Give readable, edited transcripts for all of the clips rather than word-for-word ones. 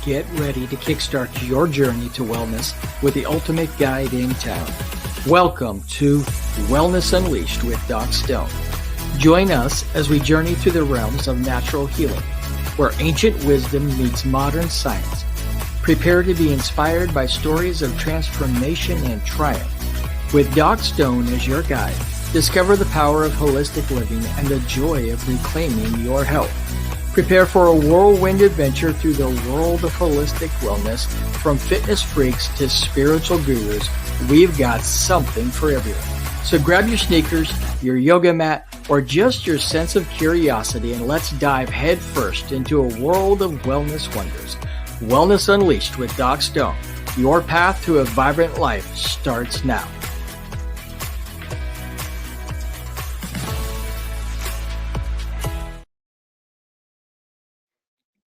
get ready to kickstart your journey to wellness with the ultimate guide in town. Welcome to Wellness Unleashed with Doc Stone. Join us as we journey through the realms of natural healing, where ancient wisdom meets modern science. Prepare to be inspired by stories of transformation and triumph. With Doc Stone as your guide, discover the power of holistic living and the joy of reclaiming your health. Prepare for a whirlwind adventure through the world of holistic wellness. From fitness freaks to spiritual gurus, we've got something for everyone. So grab your sneakers, your yoga mat, or just your sense of curiosity, and let's dive headfirst into a world of wellness wonders. Wellness Unleashed with Doc Stone. Your path to a vibrant life starts now.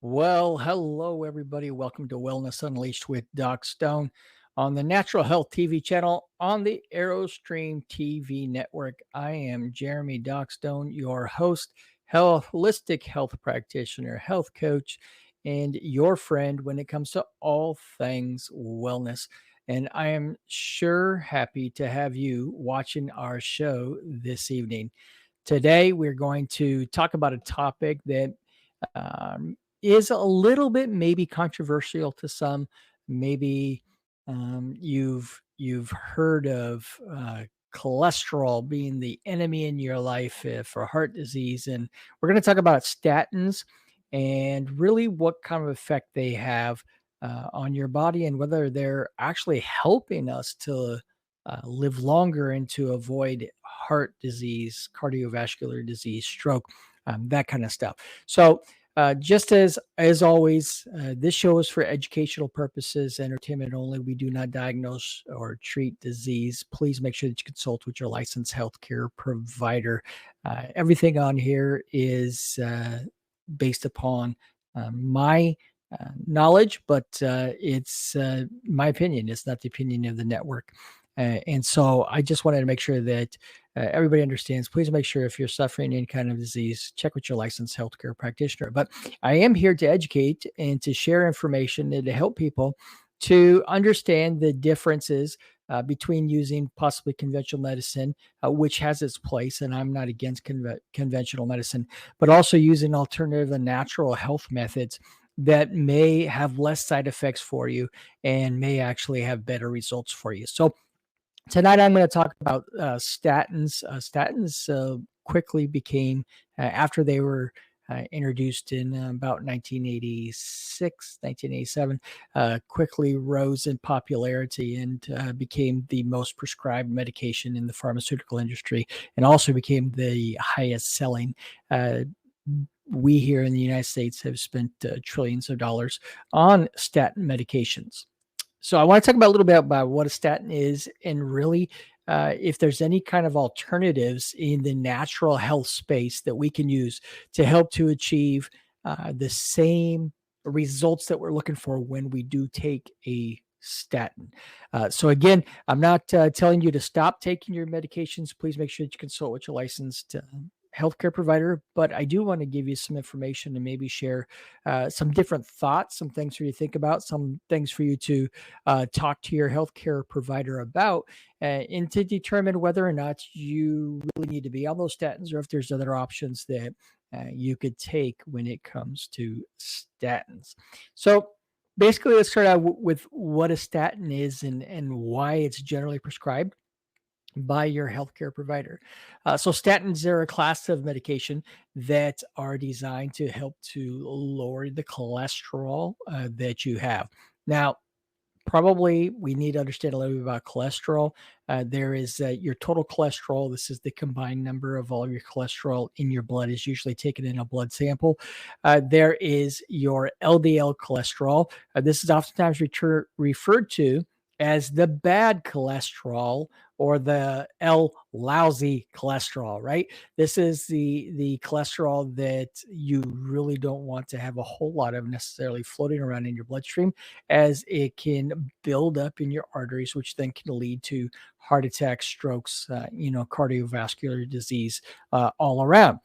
Well, hello, everybody. Welcome to Wellness Unleashed with Doc Stone on the Natural Health TV channel on the AeroStream TV network. I am Jeremy Doc Stone, your host, holistic health practitioner, health coach, and your friend when it comes to all things wellness. And I am sure happy to have you watching our show this evening. Today, we're going to talk about a topic that is a little bit maybe controversial to some. Maybe you've heard of cholesterol being the enemy in your life for heart disease, and we're going to talk about statins and really what kind of effect they have on your body and whether they're actually helping us to live longer and to avoid heart disease, cardiovascular disease, stroke, that kind of stuff. So just as always, this show is for educational purposes, entertainment only. We do not diagnose or treat disease. Please make sure that you consult with your licensed healthcare provider. Everything on here is based upon my knowledge, but it's my opinion. It's not the opinion of the network. And so I just wanted to make sure that everybody understands. Please make sure if you're suffering any kind of disease, check with your licensed healthcare practitioner. But I am here to educate and to share information and to help people to understand the differences between using possibly conventional medicine, which has its place, and I'm not against conventional medicine, but also using alternative and natural health methods that may have less side effects for you and may actually have better results for you. So tonight, I'm going to talk about statins. Statins quickly became, after they were introduced in about 1986, 1987, quickly rose in popularity and became the most prescribed medication in the pharmaceutical industry, and also became the highest selling. We here in the United States have spent trillions of dollars on statin medications. So I want to talk about a little bit about what a statin is and really if there's any kind of alternatives in the natural health space that we can use to help to achieve the same results that we're looking for when we do take a statin. So again, I'm not telling you to stop taking your medications. Please make sure that you consult with your licensed healthcare provider, but I do want to give you some information and maybe share some different thoughts, some things for you to think about, some things for you to talk to your healthcare provider about, and to determine whether or not you really need to be on those statins or if there's other options that you could take when it comes to statins. So basically, let's start out with what a statin is and why it's generally prescribed by your healthcare provider. So statins are a class of medication that are designed to help to lower the cholesterol that you have. Now, probably we need to understand a little bit about cholesterol. There is your total cholesterol. This is the combined number of all your cholesterol in your blood is usually taken in a blood sample. There is your LDL cholesterol. This is oftentimes referred to as the bad cholesterol or the lousy cholesterol, right? This is the cholesterol that you really don't want to have a whole lot of necessarily floating around in your bloodstream, as it can build up in your arteries, which then can lead to heart attacks, strokes, cardiovascular disease all around.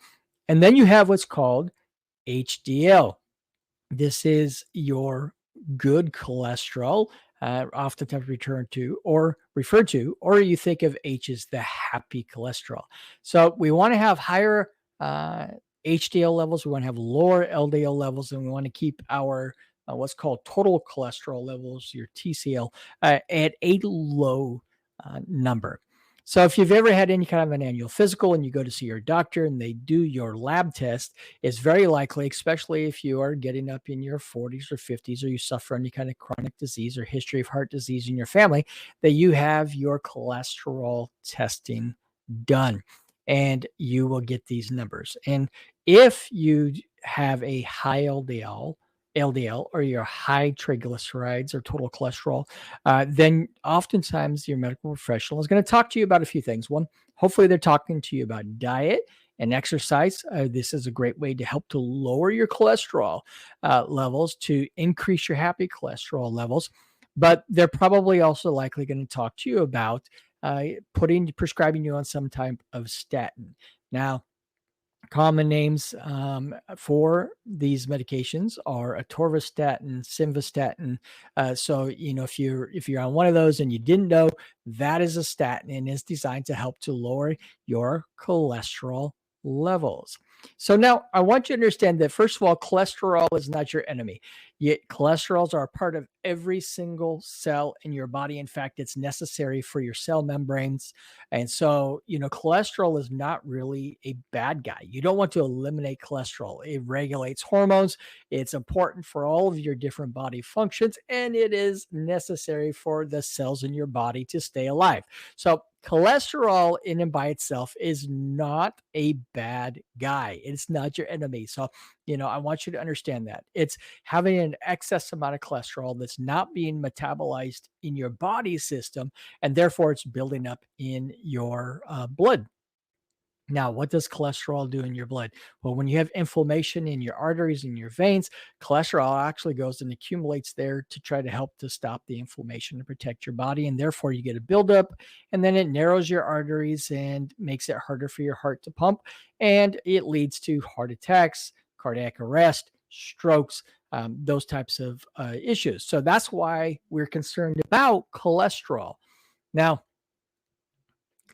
And then you have what's called HDL. This is your good cholesterol, oftentimes referred to, or you think of H as the happy cholesterol. So we want to have higher uh, HDL levels, we want to have lower LDL levels, and we want to keep our what's called total cholesterol levels, your TCL, at a low number. So if you've ever had any kind of an annual physical and you go to see your doctor and they do your lab test, it's very likely, especially if you are getting up in your 40s or 50s, or you suffer any kind of chronic disease or history of heart disease in your family, that you have your cholesterol testing done and you will get these numbers. And if you have a high LDL, or your high triglycerides or total cholesterol, then oftentimes your medical professional is going to talk to you about a few things. One, hopefully they're talking to you about diet and exercise. This is a great way to help to lower your cholesterol levels, to increase your happy cholesterol levels. But they're probably also likely going to talk to you about prescribing you on some type of statin. Now, common names for these medications are atorvastatin, simvastatin. So if you're on one of those and you didn't know, that is a statin and is designed to help to lower your cholesterol levels. So now I want you to understand that, first of all, cholesterol is not your enemy. Yet cholesterols are a part of every single cell in your body. In fact, it's necessary for your cell membranes. And so, cholesterol is not really a bad guy. You don't want to eliminate cholesterol. It regulates hormones. It's important for all of your different body functions, and it is necessary for the cells in your body to stay alive. So, cholesterol in and by itself is not a bad guy. It's not your enemy. So, I want you to understand that. It's having an excess amount of cholesterol that's not being metabolized in your body system, and therefore it's building up in your blood. Now, what does cholesterol do in your blood? Well, when you have inflammation in your arteries and your veins, cholesterol actually goes and accumulates there to try to help to stop the inflammation and protect your body. And therefore, you get a buildup, and then it narrows your arteries and makes it harder for your heart to pump. And it leads to heart attacks, cardiac arrest, strokes, those types of issues. So that's why we're concerned about cholesterol. Now,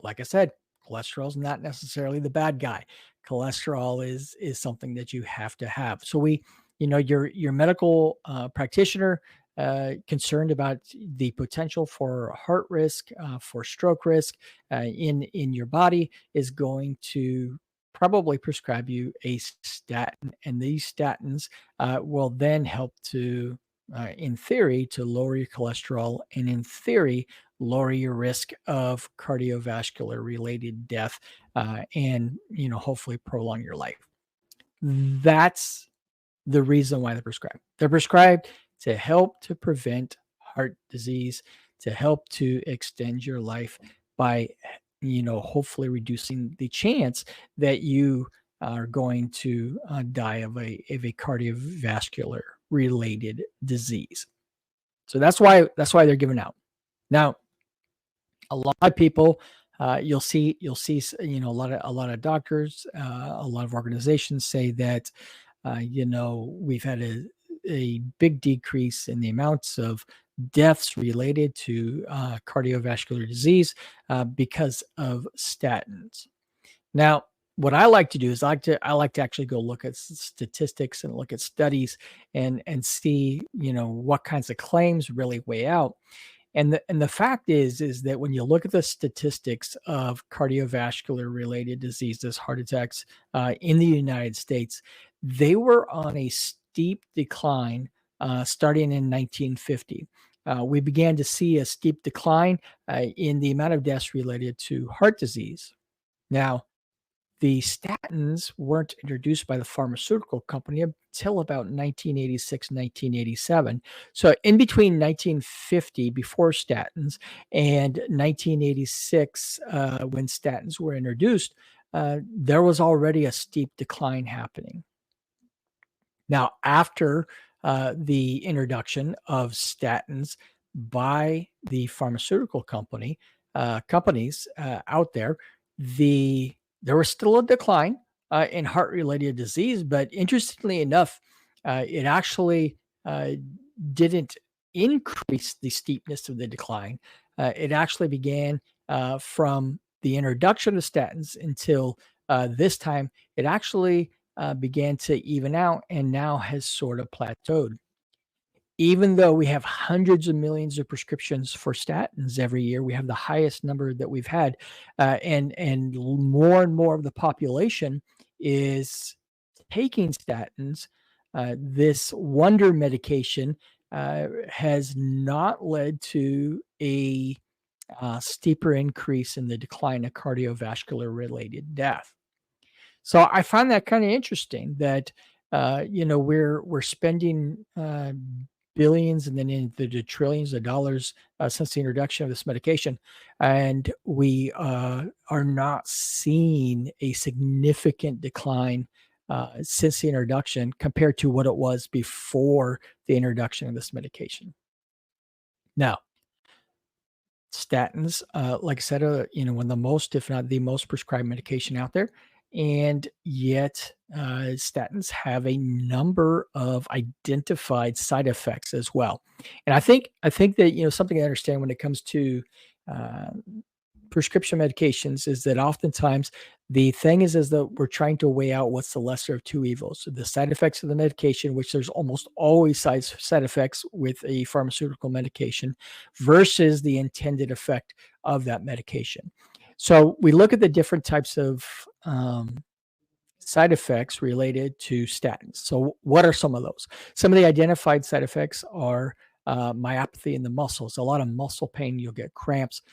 like I said, cholesterol is not necessarily the bad guy. Cholesterol is something that you have to have. So your medical practitioner concerned about the potential for heart risk, for stroke risk in your body, is going to probably prescribe you a statin, and these statins will then help to, in theory, to lower your cholesterol, and in theory, lower your risk of cardiovascular related death, and hopefully prolong your life. That's the reason why they're prescribed. They're prescribed to help to prevent heart disease, to help to extend your life by, hopefully reducing the chance that you are going to die of a cardiovascular related disease. So that's why they're given out. Now, a lot of people, you'll see a lot of doctors, a lot of organizations say that we've had a big decrease in the amounts of deaths related to cardiovascular disease because of statins. Now, what I like to do is I like to actually go look at statistics and look at studies and see what kinds of claims really weigh out. And the fact is that when you look at the statistics of cardiovascular related diseases, heart attacks in the United States, they were on a steep decline starting in 1950. We began to see a steep decline in the amount of deaths related to heart disease. Now, the statins weren't introduced by the pharmaceutical company until about 1986, 1987. So in between 1950, before statins, and 1986, when statins were introduced, there was already a steep decline happening. Now, after the introduction of statins by the pharmaceutical companies out there, there was still a decline in heart-related disease, but interestingly enough, it actually didn't increase the steepness of the decline. It actually began from the introduction of statins until this time. It actually began to even out and now has sort of plateaued. Even though we have hundreds of millions of prescriptions for statins every year, we have the highest number that we've had, and more of the population is taking statins. This wonder medication has not led to a steeper increase in the decline of cardiovascular related death. So I find that kind of interesting that we're spending billions and then into the trillions of dollars since the introduction of this medication, and we are not seeing a significant decline since the introduction compared to what it was before the introduction of this medication. Now, statins, like I said, one of the most, if not the most prescribed medication out there. And yet, statins have a number of identified side effects as well. And I think that, something I understand when it comes to uh, prescription medications is that oftentimes the thing is that we're trying to weigh out what's the lesser of two evils. So the side effects of the medication, which there's almost always side effects with a pharmaceutical medication, versus the intended effect of that medication. So we look at the different types of side effects related to statins. So, what are some of those? Some of the identified side effects are myopathy in the muscles, a lot of muscle pain. You'll get cramps.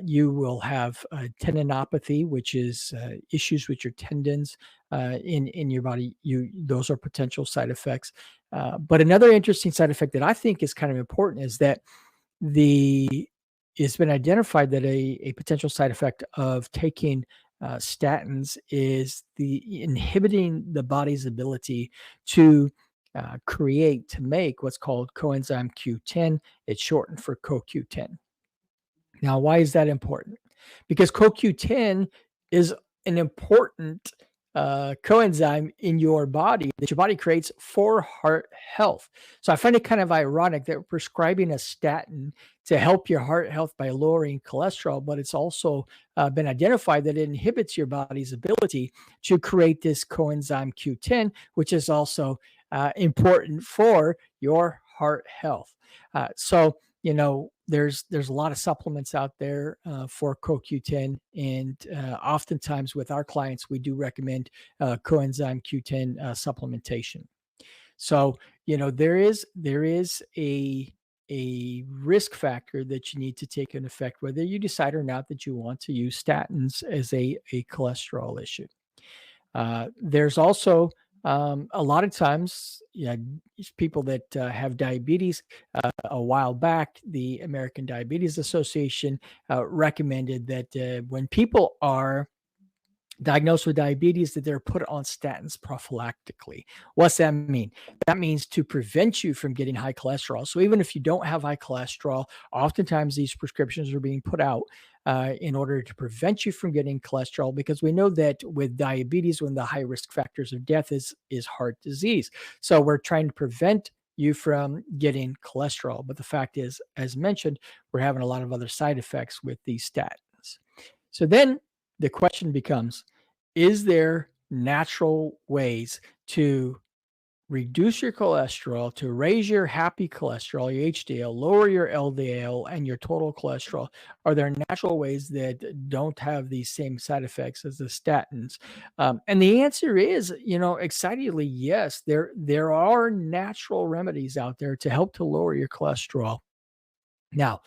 You will have tendinopathy, which is issues with your tendons in your body. Those are potential side effects. But another interesting side effect that I think is kind of important is that the it's been identified that a potential side effect of taking statins is the inhibiting the body's ability to make what's called coenzyme Q10. It's shortened for CoQ10. Now, why is that important? Because CoQ10 is an important coenzyme in your body that your body creates for heart health. So I find it kind of ironic that we're prescribing a statin to help your heart health by lowering cholesterol, but it's also been identified that it inhibits your body's ability to create this coenzyme Q10, which is also important for your heart health. So there's a lot of supplements out there for CoQ10, and oftentimes with our clients, we do recommend coenzyme Q10 supplementation. So there is a risk factor that you need to take into effect, whether you decide or not that you want to use statins as a cholesterol issue. There's also a lot of times, people that have diabetes. A while back, the American Diabetes Association recommended that when people are diagnosed with diabetes, that they're put on statins prophylactically. What's that mean? That means to prevent you from getting high cholesterol. So even if you don't have high cholesterol, oftentimes these prescriptions are being put out in order to prevent you from getting cholesterol, because we know that with diabetes, one of the high risk factors of death is heart disease. So we're trying to prevent you from getting cholesterol. But the fact is, as mentioned, we're having a lot of other side effects with these statins. So then the question becomes, is there natural ways to reduce your cholesterol, to raise your happy cholesterol, your HDL, lower your LDL and your total cholesterol? Are there natural ways that don't have these same side effects as the statins? And the answer is, excitedly, yes, there are natural remedies out there to help to lower your cholesterol. Now,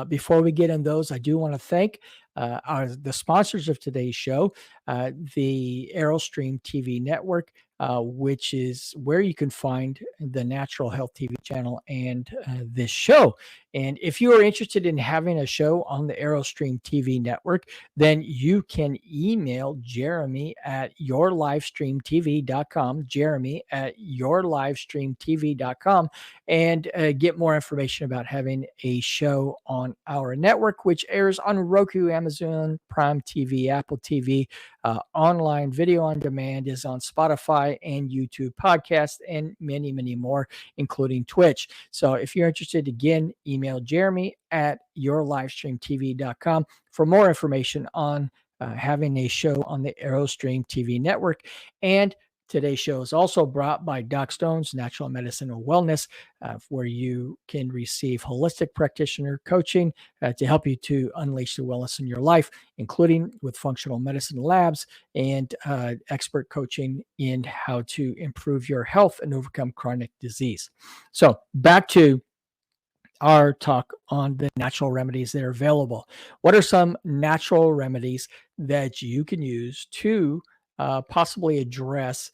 before we get in those, I do want to thank the sponsors of today's show, the Aerostream TV network, which is where you can find the Natural Health TV channel and this show. And if you are interested in having a show on the Aerostream TV network, then you can email Jeremy at yourlivestreamtv.com, Jeremy at yourlivestreamtv.com, and get more information about having a show on our network, which airs on Roku, Amazon Prime TV, Apple TV, online video on demand, is on Spotify and YouTube podcast and many, many more, including Twitch. So if you're interested, again, email Jeremy at yourlivestreamtv.com for more information on having a show on the Aerostream TV network. And today's show is also brought by Doc Stone's Natural Medicine and Wellness, where you can receive holistic practitioner coaching to help you to unleash the wellness in your life, including with functional medicine labs and expert coaching in how to improve your health and overcome chronic disease. So back to our talk on the natural remedies that are available. What are some natural remedies that you can use to possibly address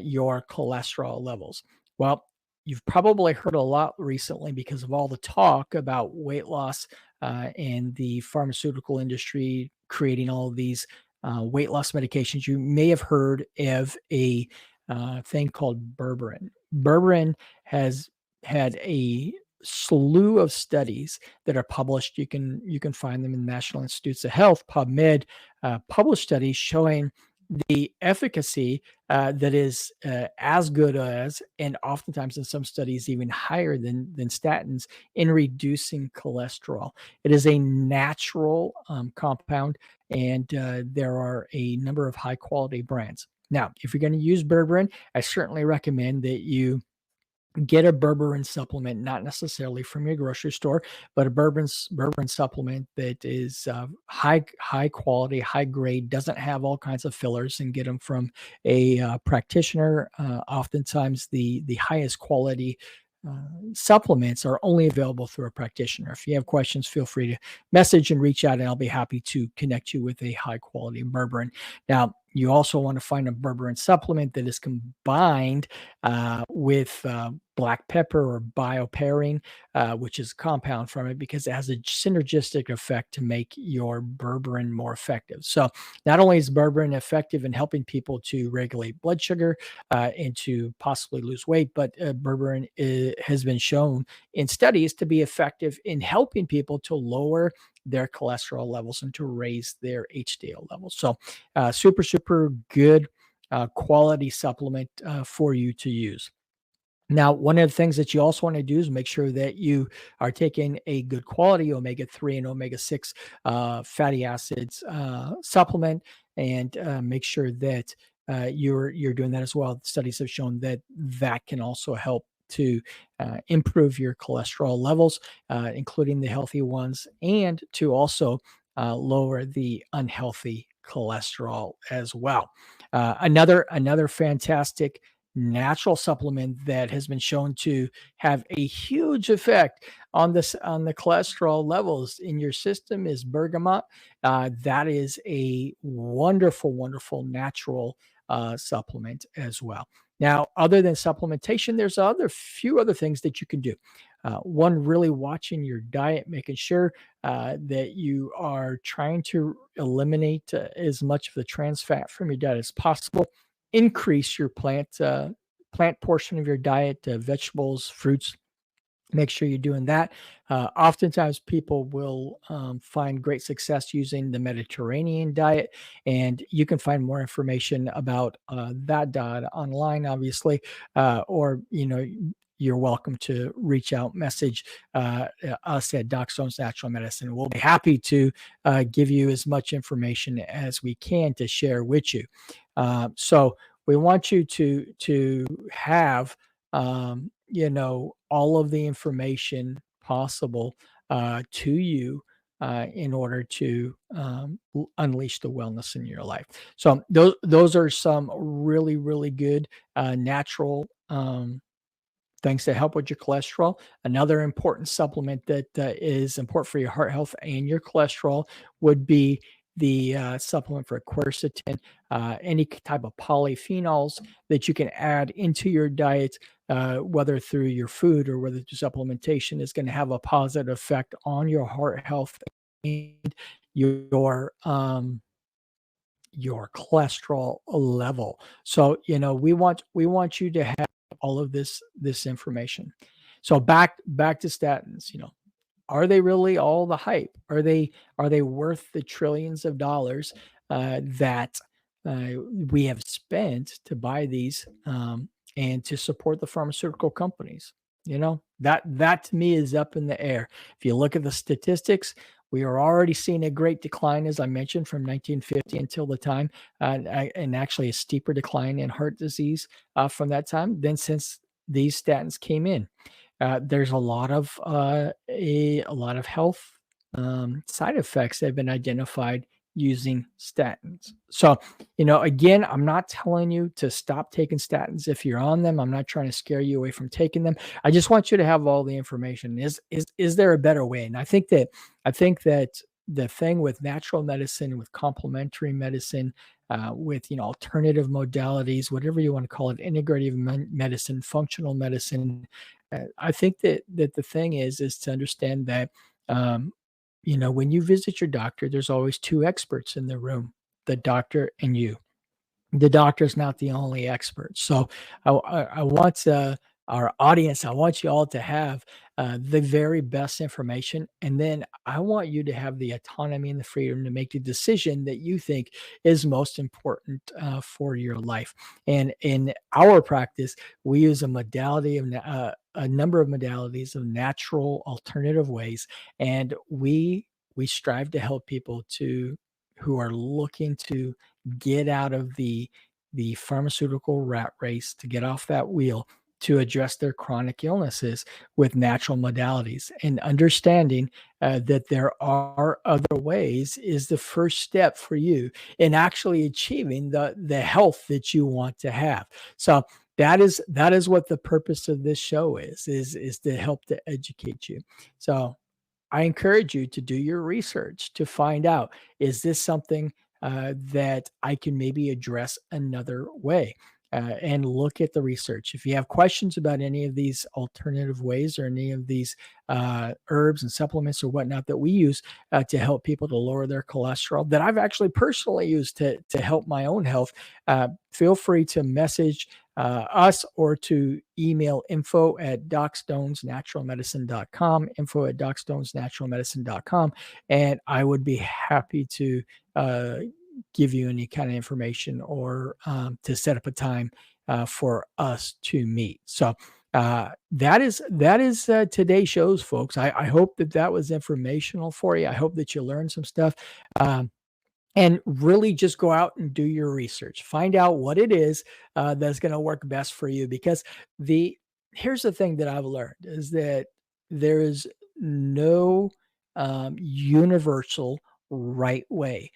your cholesterol levels? Well, you've probably heard a lot recently because of all the talk about weight loss and the pharmaceutical industry creating all of these weight loss medications. You may have heard of a thing called berberine. Berberine has had a slew of studies that are published. You can find them in National Institutes of Health, PubMed, published studies showing the efficacy that is as good as, and oftentimes in some studies even higher than statins in reducing cholesterol. It is a natural compound, and there are a number of high quality brands. Now, if you're going to use berberine, I certainly recommend that you get a berberine supplement, not necessarily from your grocery store, but a berberine supplement that is high quality, high grade, doesn't have all kinds of fillers, and get them from a practitioner. Oftentimes, the highest quality supplements are only available through a practitioner. If you have questions, feel free to message and reach out, and I'll be happy to connect you with a high quality berberine. Now, you also want to find a berberine supplement that is combined with black pepper or bioperine, which is a compound from it, because it has a synergistic effect to make your berberine more effective. So not only is berberine effective in helping people to regulate blood sugar and to possibly lose weight, but berberine has been shown in studies to be effective in helping people to lower their cholesterol levels and to raise their HDL levels. So super good quality supplement for you to use. Now, one of the things that you also want to do is make sure that you are taking a good quality omega-3 and omega-6 fatty acids supplement, and make sure that you're doing that as well. Studies have shown that that can also help to improve your cholesterol levels, including the healthy ones, and to also lower the unhealthy cholesterol as well. Another fantastic natural supplement that has been shown to have a huge effect on the cholesterol levels in your system is bergamot. That is a wonderful natural supplement as well. Now, other than supplementation, there's few other things that you can do. One, really watching your diet, making sure that you are trying to eliminate as much of the trans fat from your diet as possible. Increase your plant portion of your diet, vegetables, fruits. Make sure you're doing that. Oftentimes, people will find great success using the Mediterranean diet, and you can find more information about that diet online, obviously, or you're welcome to reach out, message us at Doc Stone's Natural Medicine. We'll be happy to give you as much information as we can to share with you. So we want you to have all of the information possible to you in order to unleash the wellness in your life. So those are some really good natural things that help with your cholesterol. Another important supplement that is important for your heart health and your cholesterol would be the supplement for quercetin, any type of polyphenols that you can add into your diet, whether through your food or whether through supplementation, is going to have a positive effect on your heart health and your cholesterol level. So we want you to have all of this information. So back to statins. Are they really all the hype? Are they worth the trillions of dollars that we have spent to buy these, and to support the pharmaceutical companies. That to me is up in the air. If you look at the statistics, we are already seeing a great decline, as I mentioned, from 1950 until the time, and actually a steeper decline in heart disease from that time than since these statins came in. There's a lot of health side effects that have been identified using statins. So, again, I'm not telling you to stop taking statins if you're on them. I'm not trying to scare you away from taking them. I just want you to have all the information. Is there a better way? And I think that the thing with natural medicine, with complementary medicine, with alternative modalities, whatever you want to call it, integrative medicine, functional medicine. I think that the thing is to understand that when you visit your doctor, there's always two experts in the room, the doctor and you. The doctor's not the only expert. So I want our audience, I want you all to have the very best information. And then I want you to have the autonomy and the freedom to make the decision that you think is most important for your life. And in our practice, we use a number of modalities of natural alternative ways. And we strive to help people who are looking to get out of the pharmaceutical rat race, to get off that wheel, to address their chronic illnesses with natural modalities. And understanding that there are other ways is the first step for you in actually achieving the health that you want to have. So that is what the purpose of this show is to help to educate you. So I encourage you to do your research to find out, is this something that I can maybe address another way? And look at the research. If you have questions about any of these alternative ways or any of these herbs and supplements or whatnot that we use to help people to lower their cholesterol, that I've actually personally used to help my own health, feel free to message us or to email info@docstonesnaturalmedicine.com, info@docstonesnaturalmedicine.com, and I would be happy to give you any kind of information or to set up a time for us to meet. So that is today's shows, folks. I hope that was informational for you. I hope that you learned some stuff. And really just go out and do your research. Find out what it is that's going to work best for you. Because here's the thing that I've learned is that there is no universal right way.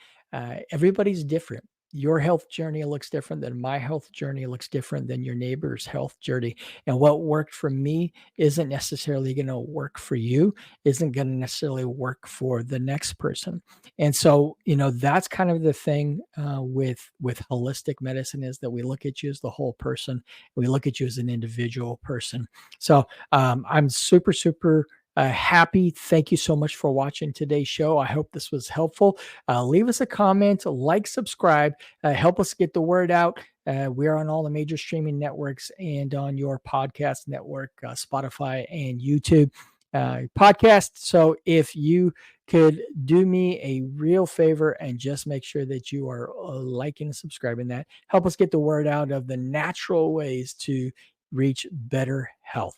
Everybody's different. Your health journey looks different than my health journey, looks different than your neighbor's health journey. And what worked for me isn't necessarily going to work for you, isn't going to necessarily work for the next person. And so, that's kind of the thing with holistic medicine, is that we look at you as the whole person. We look at you as an individual person. So I'm super, super happy. Thank you so much for watching today's show. I hope this was helpful. Leave us a comment, like, subscribe, help us get the word out. We're on all the major streaming networks and on your podcast network, Spotify and YouTube podcast. So if you could do me a real favor and just make sure that you are liking and subscribing, that help us get the word out of the natural ways to reach better health.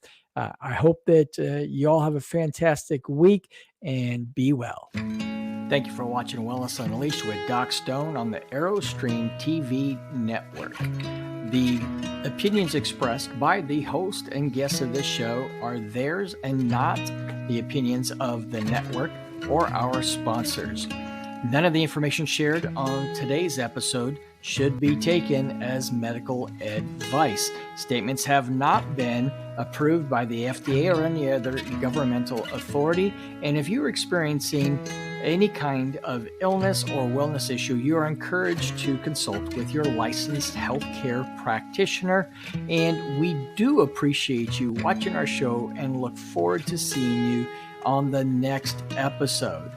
I hope that you all have a fantastic week and be well. Thank you for watching Wellness Unleashed with Doc Stone on the AeroStream TV network. The opinions expressed by the host and guests of this show are theirs and not the opinions of the network or our sponsors. None of the information shared on today's episode should be taken as medical advice. Statements have not been approved by the FDA or any other governmental authority. And if you're experiencing any kind of illness or wellness issue, you are encouraged to consult with your licensed healthcare practitioner. And we do appreciate you watching our show and look forward to seeing you on the next episode.